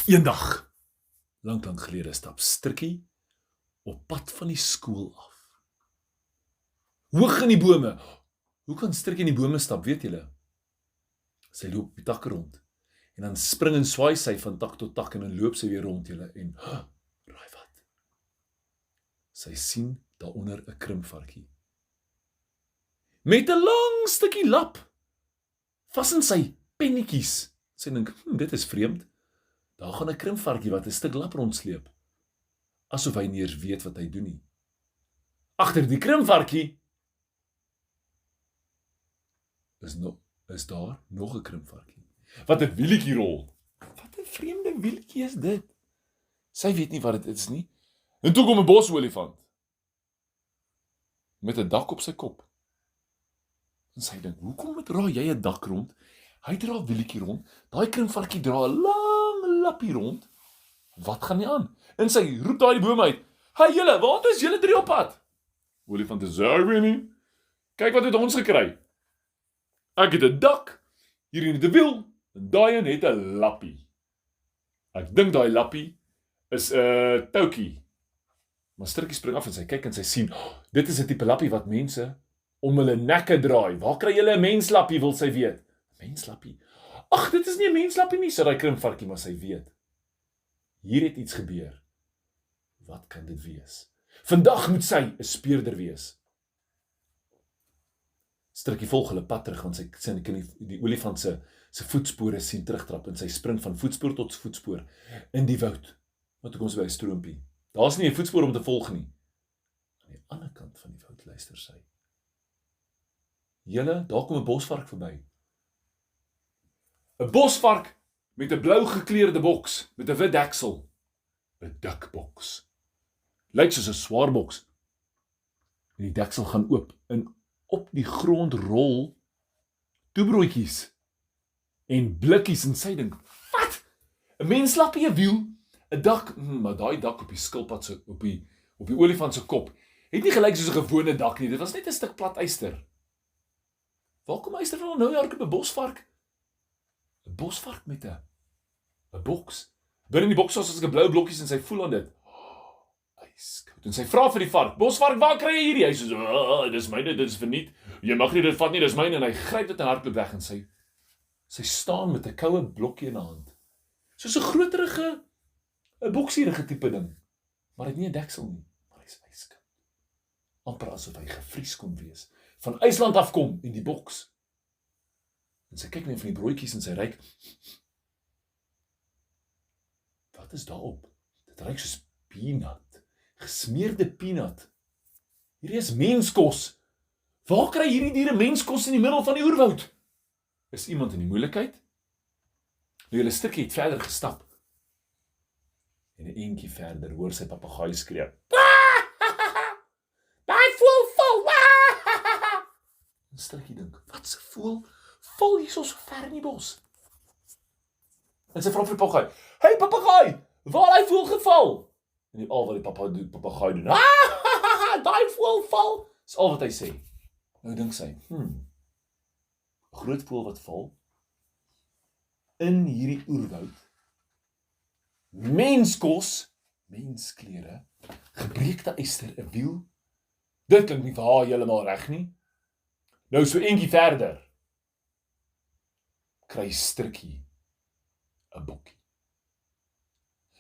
Eendag, lang gelede, stap Strikkie op pad van die skool af. Hoog in die bome. Hoe kan Strikkie in die bome stap, weet julle? Sy loop op die takke rond. En dan spring en swaai sy van tak tot tak en dan loop sy weer rond julle en raai wat? Sy sien daaronder 'n krimpvarkie. Met 'n lang stukkie lap vas in sy pennetjies. Sy dink, dit is vreemd. Daar gaan 'n krimpvarkie wat 'n stuk lap rondsleep. Asof hy nie eers weet wat hy doen nie. Agter die krimpvarkie is daar nog 'n krimpvarkie. Wat 'n wielietjie rol. Wat 'n vreemde wielietjie is dit? Sy weet nie wat dit is nie. En toe kom 'n bosolifant met 'n dak op sy kop. En sy dink, hoekom dra jy 'n dak rond? Hy dra 'n wielietjie rond. Daai krimpvarkie dra 'n lang lappie rond. Wat gaan nie aan? En sy roep daai die boom uit. "Hey julle, waar is julle drie op pad?" Olifant sê, "Ek weet nie. Kyk wat het ons gekry. Ek het 'n dak, hierin het 'n wiel, en daai een het 'n lappie. Ek dink daai lappie is 'n toukie." Maar Strikkie spring af en sy kyk en sy sien, dit is 'n tipe lappie wat mense om hulle nekke draai. Waar kry julle 'n menslappie, wil sy weet. Menslappie. Ag, dit is nie 'n menslappie nie, sê daai krimpvarkie, maar sy weet. Hier het iets gebeur. Wat kan dit wees? Vandag moet sy 'n speurder wees. Strikkie volg hulle pad terug, want sy kan die olifant se voetspore sien terugtrap, en sy spring van voetspoor tot voetspoor in die woud. Maar toe kom sy by 'n stroompie. Daar's nie 'n voetspoor om te volg nie. Aan die ander kant van die woud luister sy. Julle, daar kom 'n bosvark verby. 'n Bosvark met 'n blou gekleurde boks, met 'n wit deksel. 'n Dik boks. Lyk soos 'n swaar boks. En die deksel gaan oop, en op die grond rol toebroodjies en blikkies, en sy dink, wat? 'n Menslappie, 'n wiel, 'n dak, maar daai dak op die skilpad se op die olifant se kop het nie gelyk soos 'n gewone dak nie. Dit was net 'n stuk plat yster. Waar kom yster van nou hardloop 'n bosvark? 'n Bosvark met 'n boks. Binne die boks was 'n blou blokkies en sy voel aan dit. Yskoud. En sy vra vir die vark, "Bosvark, waar kry jy hierdie?" Hy sê, "Dis myne, dit is verniet. Jy mag nie dit vat nie, dis myne." En hy gryp dit en hardloop weg, en sy staan met 'n koue blokkie in haar hand. Soos 'n groterige, 'n boksierige tipe ding. Maar hy het nie 'n deksel nie, maar hy's yskoud. Amper asof hy gevries kon wees. Van IJsland afkom in die boks. En sy kyk net van die broodjies en sy ruik. Wat is daarop? Dit ruik soos peanut. Gesmeerde peanut. Hierdie is menskos. Waar kry hierdie diere menskos in die middel van die oerwoud? Is iemand in die moeilikheid? Nou julle Strikkie het verder gestap. En 'n eentjie verder hoor sy papegaai skree. "Daai voël val!" En Strikkie dink, wat se voël val hier so ver in die bos? En sy vra vir die papegaai, "Hey papegaai, waar het hy voël geval?" En al wat die papegaai doen, "Daai voël val," is al wat hy sê. Nou dink sy, 'n groot voël wat val in hierdie oerwoud. Menskos, mensklere, gebreekte yster, 'n wiel. Dit klink nie vir haar heeltemal reg nie. Nou so eentjie verder kry Strikkie 'n bokkie.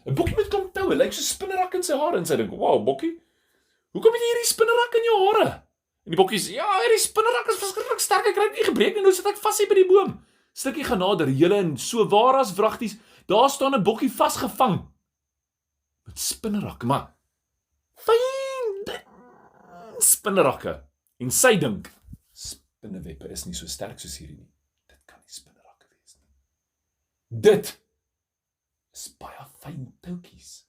'n Bokkie met klomp toue, lyk so spinnerak in sy hare, en sy dink, "Wow, bokkie, hoekom het jy hierdie spinnerak in jou hare?" En die bokkie sê, "Ja, hierdie spinnerak is verskriklik sterk, ek kry dit nie gebreek nie, nou sit ek vas hier by die boom." Strikkie gaan nader, julle, en so waar as wragties, daar staan 'n bokkie vasgevang met spinnerakke, maar fyn spinnerakke. En sy dink, spinnewebbe is nie so sterk soos hierdie nie. Dit kan nie spinnerakke wees nie. Dit is baie fyn toutjies.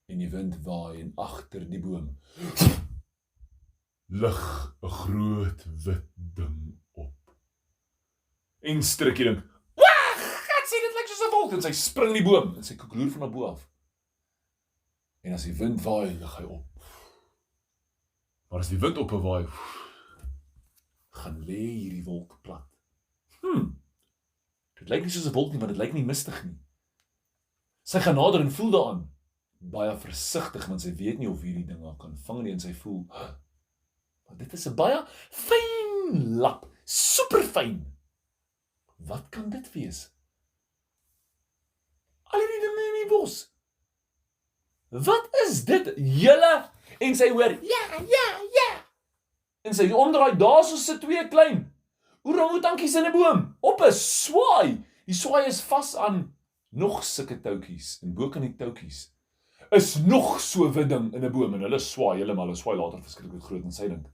En die wind waai, en agter die boom lig 'n groot wit ding op. En Strikkie dink, "Gat sien, dit lyk soos 'n wolk," en sy spring in die boom, en sy koekloer van bo af. En as die wind waai, lig hy op. Maar as die wind opwaai, gaan lê hierdie wolk plat. Dit lyk nie soos 'n wolk nie, want dit lyk nie mistig nie. Sy gaan nader en voel daaraan. Baie versigtig, want sy weet nie of hierdie ding haar kan vang nie, en sy voel, maar dit is 'n baie fyn lap, superfyn. Wat kan dit wees? Al hierdie dinge in die bos. Wat is dit? Julle, en sy hoor, ja. En sy omdraai, daar so sit 2 klein orangutankies in 'n boom, op 'n swaai. Die swaai is vas aan nog sulke toutjies, en bo kan die toutjies is nog so 'n wit ding in 'n boom, en hulle swaai heeltemal, hulle swaai later verskriklik groot, en sy dink,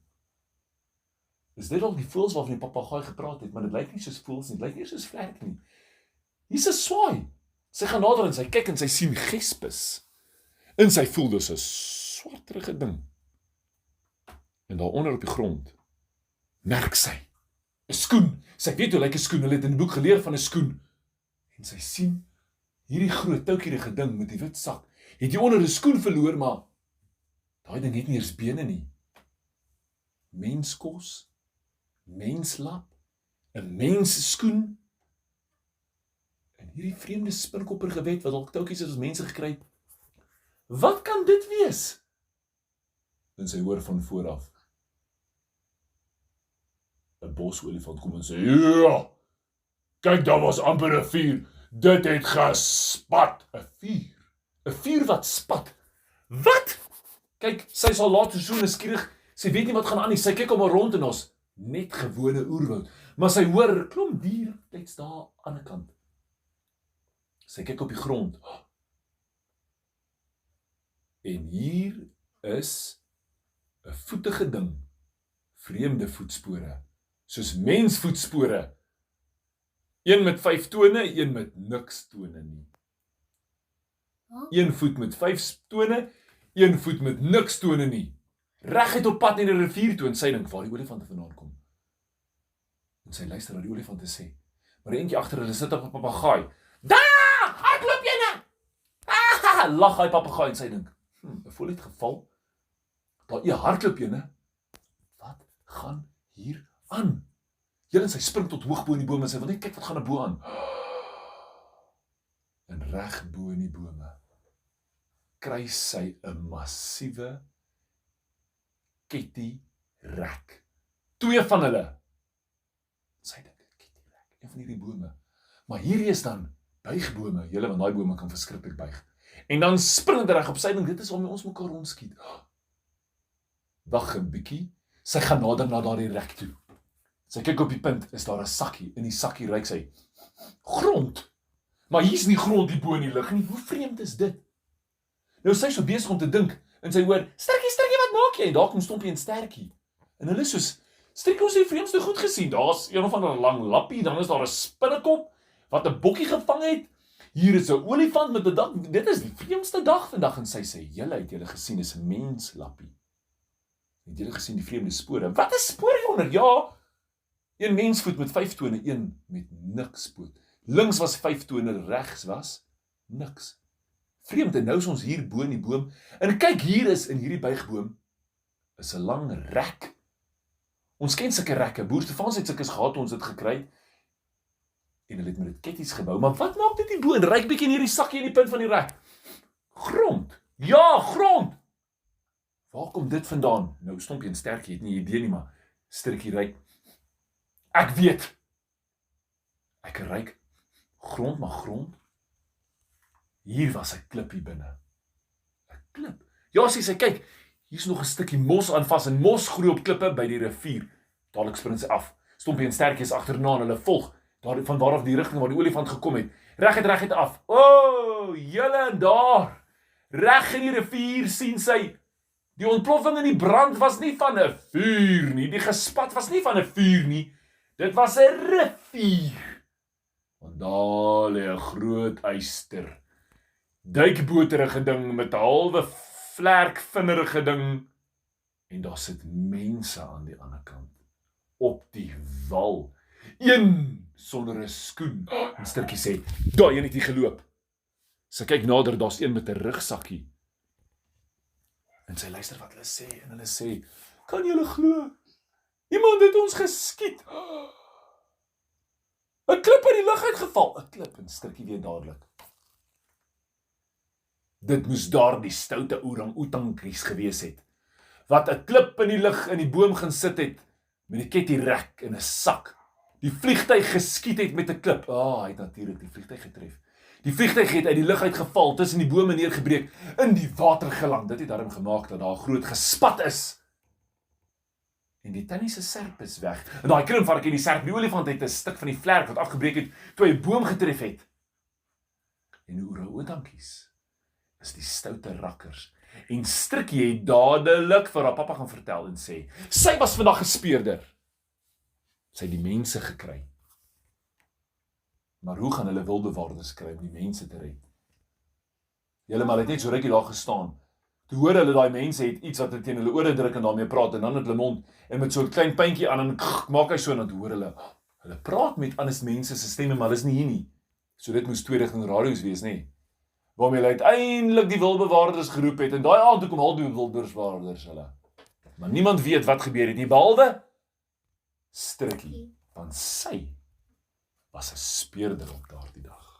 is dit al die voëls waarvan die papegaai gepraat het, maar dit lyk nie soos voëls nie, dit lyk nie soos vlerk nie. Hier's 'n swaai. Sy gaan nader en sy kyk en sy sien gespis. En sy voel dis 'n swarterige ding. En daaronder op die grond merk sy 'n skoen. Sy weet hoe lyk 'n skoen, hulle het in die boek geleer van 'n skoen. En sy sien hierdie groot toukierige ding met die wit sak. Het jy onder 'n skoen verloor, maar daai ding het nie eers bene nie. Menskos, menslap, 'n mensskoen. En hierdie vreemde spinkopperige wet wat dalk toutjies het ons mense gekry het. Wat kan dit wees? En sy hoor van voor af 'n bosolifant kom en sê, ja, kyk, daar was amper 'n vuur. Dit het gespat. 'n vuur? 'n vuur wat spat? Wat? Kyk, sy sal laat so nuuskierig. Sy weet nie wat gaan aan nie. Sy kyk om haar rond en ons net gewone oerwoud. Maar sy hoor 'n klomp dier net daar aan die kant. Sy kyk op die grond. En hier is 'n voetige ding. Vreemde voetspore. Soos mensvoetspore. Een met 5 tone, een met niks tone nie. Een voet met 5 tone, een voet met niks tone nie. Reguit op pad in 'n rivier toe, en sy dink waar die olifante vandaan kom. En sy luister na die olifante sê, maar eentjie agter hulle sit op 'n papegaai. Daar! Hardloop jy nou! Lag hy papegaai en sy dink, 'n voël het geval. Daar hardloop jy. Wat gaan hier aan? Julle en sy spring tot hoog bo in die bome en sy wil net kyk wat gaan bo aan. En reg bo in die bome kry sy 'n massiewe kettierek. 2 van hulle. Sy dink, kettierek, een van hierdie bome. Maar hierdie is dan buigbome, julle, want daai bome kan verskriklik buig. En dan spring dit reg op sy ding, dit is waarmee ons mekaar rondskiet. Wag 'n bietjie, sy gaan nader na daardie rek toe. Sy kyk op die punt, is daar 'n sakkie, in die sakkie ruik sy grond. Maar hier's nie grond hier bo in die lug nie, hoe vreemd is dit? Nou sy is so besig om te dink, en sy hoor, Sterkie, wat maak jy? En daar kom Stompie en Sterkie. En hulle is soos, Sterkie, ons het die vreemdste goed gesien, daar's een of ander lang lappie, dan is daar 'n spinnekop, wat 'n bokkie gevang het, hier is 'n olifant met 'n dag, dit is die vreemdste dag vandag, en sy sê, julle het julle gesien, is 'n menslappie. Het julle gesien die vreemde spore? Wat is spore hieronder? Ja, een mensvoet met 5 tone, een met niks poot. Links was 5 tone, regs was niks. Vreemd, en nou is ons hier bo in die boom, en kyk, hier is in hierdie buigboom, is 'n lang rek. Ons ken sulke rekke, Boer Stefans het sulke gehad, ons het gekry, en hulle het met dit ketties gebou, maar wat maak dit hier bo, en ryk bietjie in hierdie sakkie in die punt van die rek? Grond, ja, grond! Waar kom dit vandaan? Nou, Stompie en Sterkie het nie idee nie, maar Sterkie ryk, ek weet, ek ryk grond, maar grond, hier was 'n klip hier binne. 'n Klip? Ja, sy kyk, hier's nog 'n stukkie mos aan vas, en mos groei op klippe by die rivier. Dadelik spring sy af. Stompie en Sterkie is agterna en hulle volg van waar af die rigting waar die olifant gekom het. Reguit af. O, julle en daar. Reg in die rivier sien sy, die ontploffing en die brand was nie van 'n vuur nie. Die gespat was nie van 'n vuur nie. Dit was 'n rivier. Want daar lê 'n groot eyster. Duikboterige ding met 'n halwe vlerkvinnerige ding. En daar sit mense aan die ander kant. Op die wal. Een sonder 'n skoen. En Sterkie sê, daai een het hier geloop. Sy kyk nader, daar's een met 'n rugsakkie. En sy luister wat hulle sê, en hulle sê, kan julle glo? Iemand het ons geskiet. 'n klip uit die lug uitgeval. 'n Klip en Strikkie weet dadelik. Dit moes daar die stoute orang-oetangkies gewees het, wat 'n klip in die lug in die boom gaan sit het, met die kettierek in 'n sak. Die vliegtyg geskiet het met 'n klip. Hy het natuurlik die vliegtyg getref. Die vliegtyg het uit die lug uitgeval, tussen die bome neergebreek, in die water geland. Dit het daarom gemaak dat daar groot gespat is. En die tannie se serp is weg. En daai krimpvarkie, die serp, die olifant het 'n stuk van die vlerk wat afgebreek het, toe hy 'n boom getref het. En die orang-oetankies is die stoute rakkers. En Strikkie het dadelik vir haar pappa gaan vertel en sê, sy was vandag 'n speurder. Sy het die mense gekry. Maar hoe gaan hulle wildbewaarders kry om die mense te red? Julle maar het net so rukkie daar gestaan. Toe hoor hulle daai mense het iets wat hulle teen hulle ore druk en daarmee praat, en dan het hulle mond, en met so 'n klein puntjie aan, en maak hy so, en dan hoor hulle praat met ander mense se stemme, maar hulle is nie hier nie. So dit moes 2-rigting radio's wees, nê? Waarmee hulle uiteindelik die wildbewaarders geroep het, en daai aand toe kom al die wildbewaarders hulle. Maar niemand weet wat gebeur het nie, behalwe Strikkie, want sy was 'n speurder op daardie dag.